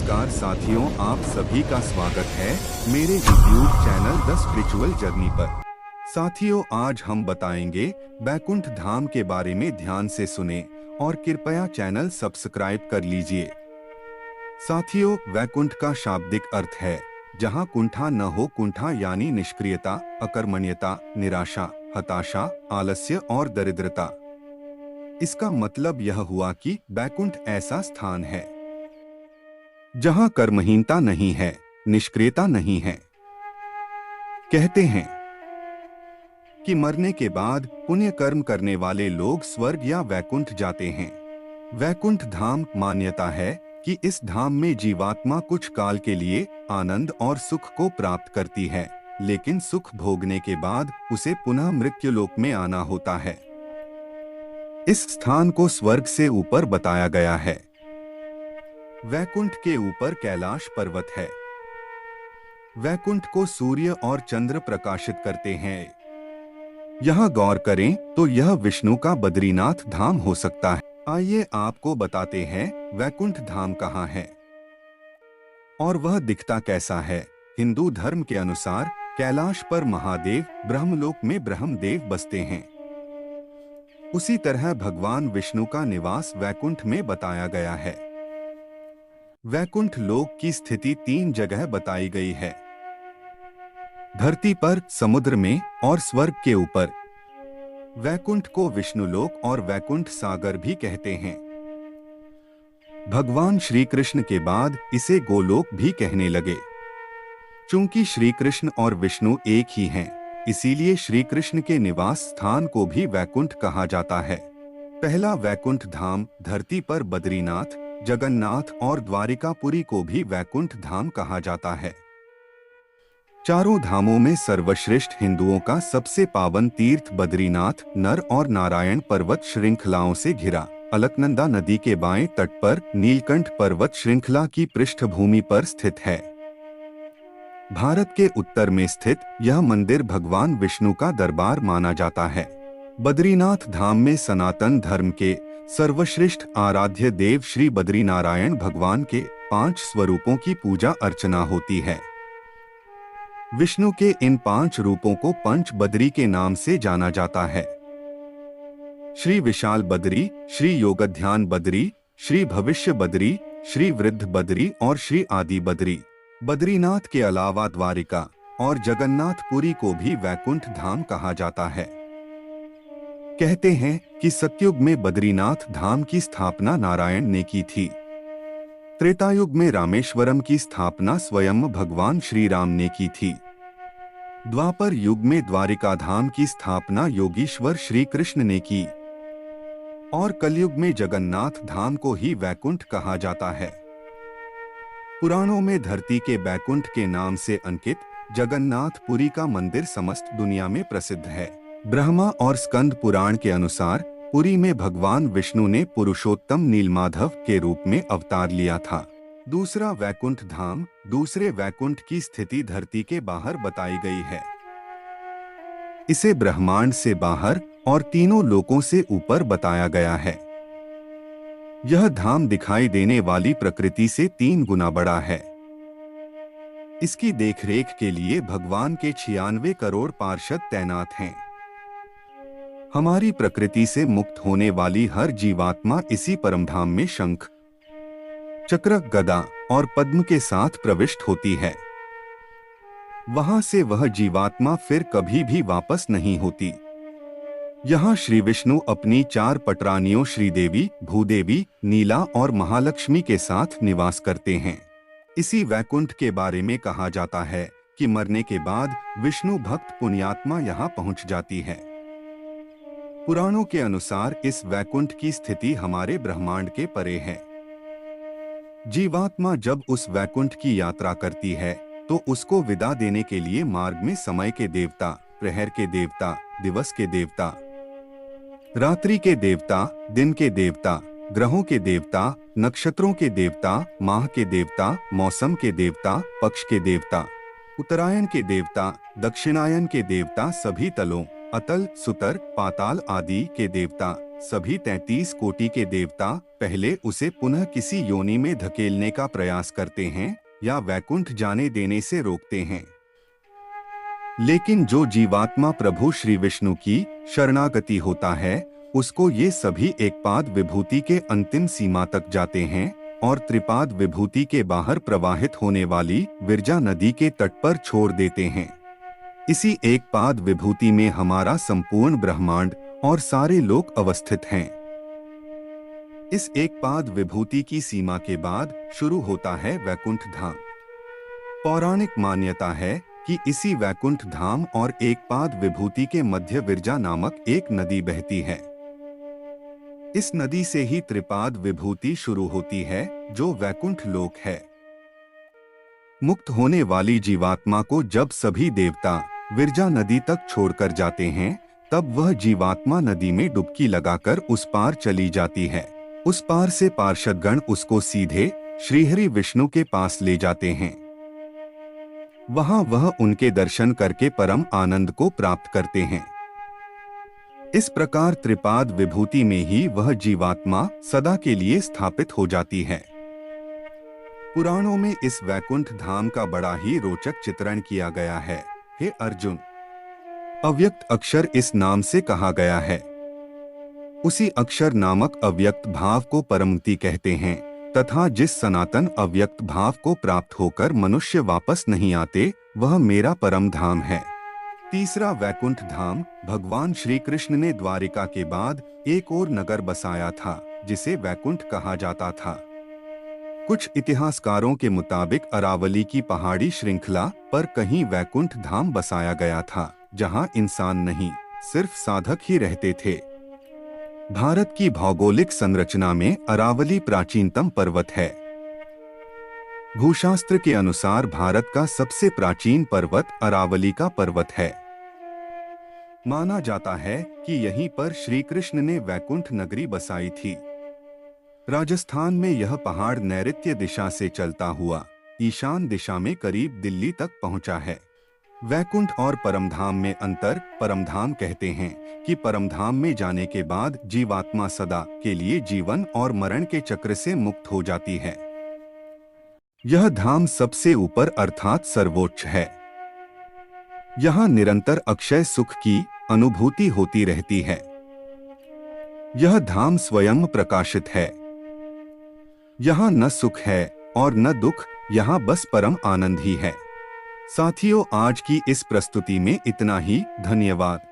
नमस्कार साथियों, आप सभी का स्वागत है मेरे YouTube channel the spiritual journey पर। साथियों, आज हम बताएंगे बैकुंठ धाम के बारे में। ध्यान से सुने और कृपया चैनल सब्सक्राइब कर लीजिए। साथियों, वैकुंठ का शाब्दिक अर्थ है जहां कुंठा न हो। कुंठा यानी निष्क्रियता, अकर्मण्यता, निराशा, हताशा, आलस्य और दरिद्रता। इसका मतलब यह हुआ कि बैकुंठ ऐसा स्थान है जहां कर्महीनता नहीं है, निष्क्रियता नहीं है। कहते हैं कि मरने के बाद पुण्य कर्म करने वाले लोग स्वर्ग या वैकुंठ जाते हैं। वैकुंठ धाम मान्यता है कि इस धाम में जीवात्मा कुछ काल के लिए आनंद और सुख को प्राप्त करती है, लेकिन सुख भोगने के बाद उसे पुनः मृत्युलोक में आना होता है। इस स्थान को स्वर्ग से ऊपर बताया गया है। वैकुंठ के ऊपर कैलाश पर्वत है। वैकुंठ को सूर्य और चंद्र प्रकाशित करते हैं। यहाँ गौर करें तो यह विष्णु का बद्रीनाथ धाम हो सकता है। आइए आपको बताते हैं वैकुंठ धाम कहाँ है और वह दिखता कैसा है। हिंदू धर्म के अनुसार कैलाश पर महादेव ब्रह्मलोक में ब्रह्मदेव बसते हैं। उसी तरह भगवान विष्णु का निवास वैकुंठ में बताया गया है। वैकुंठ लोक की स्थिति 3 जगह बताई गई है: धरती पर, समुद्र में और स्वर्ग के ऊपर। वैकुंठ को विष्णुलोक और वैकुंठ सागर भी कहते हैं। भगवान श्री कृष्ण के बाद इसे गोलोक भी कहने लगे। चूंकि श्री कृष्ण और विष्णु एक ही हैं, इसीलिए श्री कृष्ण के निवास स्थान को भी वैकुंठ कहा जाता है। पहला वैकुंठ धाम धरती पर बद्रीनाथ, जगन्नाथ और द्वारिकापुरी को भी वैकुंठ धाम कहा जाता है। चारों धामों में सर्वश्रेष्ठ हिंदुओं का सबसे पावन तीर्थ बद्रीनाथ नर और नारायण पर्वत श्रृंखलाओं से घिरा अलकनंदा नदी के बाएं तट पर नीलकंठ पर्वत श्रृंखला की पृष्ठभूमि पर स्थित है। भारत के उत्तर में स्थित यह मंदिर भगवान विष्णु का दरबार माना जाता है। बद्रीनाथ धाम में सनातन धर्म के सर्वश्रेष्ठ आराध्य देव श्री बद्रीनारायण भगवान के 5 स्वरूपों की पूजा अर्चना होती है। विष्णु के इन 5 रूपों को पंच बद्री के नाम से जाना जाता है: श्री विशाल बद्री, श्री योगध्यान बद्री, श्री भविष्य बद्री, श्री वृद्ध बद्री और श्री आदि बद्री। बद्रीनाथ के अलावा द्वारिका और जगन्नाथपुरी को भी वैकुंठ धाम कहा जाता है। कहते हैं कि सतयुग में बद्रीनाथ धाम की स्थापना नारायण ने की थी। त्रेतायुग में रामेश्वरम की स्थापना स्वयं भगवान श्री राम ने की थी। द्वापर युग में द्वारिका धाम की स्थापना योगीश्वर श्री कृष्ण ने की और कलयुग में जगन्नाथ धाम को ही वैकुंठ कहा जाता है। पुराणों में धरती के बैकुंठ के नाम से अंकित जगन्नाथपुरी का मंदिर समस्त दुनिया में प्रसिद्ध है। ब्रह्मा और स्कंद पुराण के अनुसार पुरी में भगवान विष्णु ने पुरुषोत्तम नीलमाधव के रूप में अवतार लिया था। दूसरा वैकुंठ धाम दूसरे वैकुंठ की स्थिति धरती के बाहर बताई गई है। इसे ब्रह्मांड से बाहर और तीनों लोकों से ऊपर बताया गया है। यह धाम दिखाई देने वाली प्रकृति से 3 गुना बड़ा है। इसकी देखरेख के लिए भगवान के 96 करोड़ पार्षद तैनात हैं। हमारी प्रकृति से मुक्त होने वाली हर जीवात्मा इसी परमधाम में शंख, चक्र, गदा और पद्म के साथ प्रविष्ट होती है। वहां से वह जीवात्मा फिर कभी भी वापस नहीं होती। यहाँ श्री विष्णु अपनी 4 पटरानियों श्रीदेवी, भूदेवी, नीला और महालक्ष्मी के साथ निवास करते हैं। इसी वैकुंठ के बारे में कहा जाता है कि मरने के बाद विष्णु भक्त पुण्यात्मा यहाँ पहुँच जाती है। पुराणों के अनुसार इस वैकुंठ की स्थिति हमारे ब्रह्मांड के परे है। जीवात्मा जब उस वैकुंठ की यात्रा करती है तो उसको विदा देने के लिए मार्ग में समय के देवता, प्रहर के देवता, दिवस के देवता, रात्रि के देवता, दिन के देवता, ग्रहों के देवता, नक्षत्रों के देवता, माह के देवता, मौसम के देवता, पक्ष के देवता, उत्तरायण के देवता, दक्षिणायन के देवता, सभी तलों, अतल, सुतर, पाताल आदि के देवता, सभी 33 कोटि के देवता पहले उसे पुनः किसी योनि में धकेलने का प्रयास करते हैं या वैकुंठ जाने देने से रोकते हैं। लेकिन जो जीवात्मा प्रभु श्री विष्णु की शरणागति होता है, उसको ये सभी एकपाद विभूति के अंतिम सीमा तक जाते हैं और त्रिपाद विभूति के बाहर प्रवाहित होने वाली विरजा नदी के तट पर छोड़ देते हैं। इसी एकपाद विभूति में हमारा संपूर्ण ब्रह्मांड और सारे लोक अवस्थित हैं। इस एकपाद विभूति की सीमा के बाद शुरू होता है वैकुंठ धाम। पौराणिक मान्यता है कि इसी वैकुंठ धाम और एकपाद विभूति के मध्य विरजा नामक एक नदी बहती है। इस नदी से ही त्रिपाद विभूति शुरू होती है, जो वैकुंठ लोक है। मुक्त होने वाली जीवात्मा को जब सभी देवता विरजा नदी तक छोड़कर जाते हैं, तब वह जीवात्मा नदी में डुबकी लगाकर उस पार चली जाती है। उस पार से पार्षदगण उसको सीधे श्रीहरि विष्णु के पास ले जाते हैं। वहां वह उनके दर्शन करके परम आनंद को प्राप्त करते हैं। इस प्रकार त्रिपाद विभूति में ही वह जीवात्मा सदा के लिए स्थापित हो जाती है। पुराणों में इस वैकुंठ धाम का बड़ा ही रोचक चित्रण किया गया है। हे अर्जुन, अव्यक्त अक्षर इस नाम से कहा गया है। उसी अक्षर नामक अव्यक्त भाव को परमति कहते हैं तथा जिस सनातन अव्यक्त भाव को प्राप्त होकर मनुष्य वापस नहीं आते, वह मेरा परम धाम है। तीसरा वैकुंठ धाम भगवान श्री कृष्ण ने द्वारिका के बाद एक और नगर बसाया था, जिसे वैकुंठ कहा जाता था। कुछ इतिहासकारों के मुताबिक अरावली की पहाड़ी श्रृंखला पर कहीं वैकुंठ धाम बसाया गया था, जहां इंसान नहीं, सिर्फ साधक ही रहते थे। भारत की भौगोलिक संरचना में अरावली प्राचीनतम पर्वत है। भूशास्त्र के अनुसार भारत का सबसे प्राचीन पर्वत अरावली का पर्वत है। माना जाता है कि यहीं पर श्री कृष्ण ने वैकुंठ नगरी बसाई थी। राजस्थान में यह पहाड़ नैऋत्य दिशा से चलता हुआ ईशान दिशा में करीब दिल्ली तक पहुंचा है। वैकुंठ और परमधाम में अंतर। परमधाम कहते हैं कि परमधाम में जाने के बाद जीवात्मा सदा के लिए जीवन और मरण के चक्र से मुक्त हो जाती है। यह धाम सबसे ऊपर अर्थात सर्वोच्च है। यहाँ निरंतर अक्षय सुख की अनुभूति होती रहती है। यह धाम स्वयं प्रकाशित है। यहाँ न सुख है और न दुख, यहाँ बस परम आनंद ही है। साथियों, आज की इस प्रस्तुति में इतना ही। धन्यवाद।